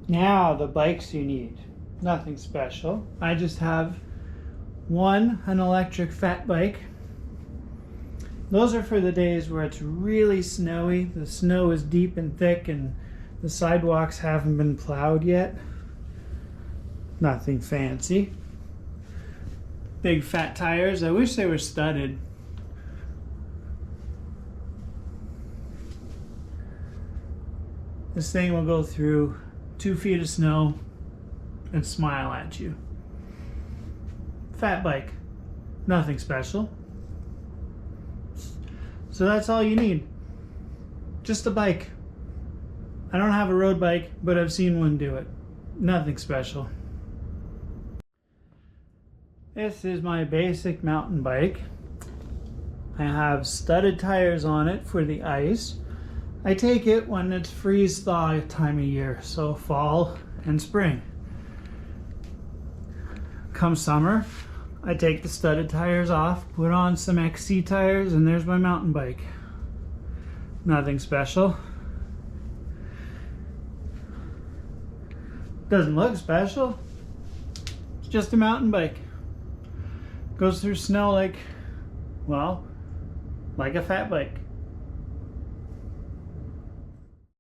Now the bikes you need. Nothing special. I just have an electric fat bike. Those are for the days where it's really snowy. The snow is deep and thick and the sidewalks haven't been plowed yet. Nothing fancy. Big fat tires. I wish they were studded. This thing will go through 2 feet of snow and smile at you. Fat bike. Nothing special. So that's all you need. Just a bike. I don't have a road bike, but I've seen one do it. Nothing special. This is my basic mountain bike. I have studded tires on it for the ice. I take it when it's freeze thaw time of year, so fall and spring. Come summer, I take the studded tires off, put on some XC tires, and there's my mountain bike. Nothing special. Doesn't look special. It's just a mountain bike. Goes through snow like a fat bike.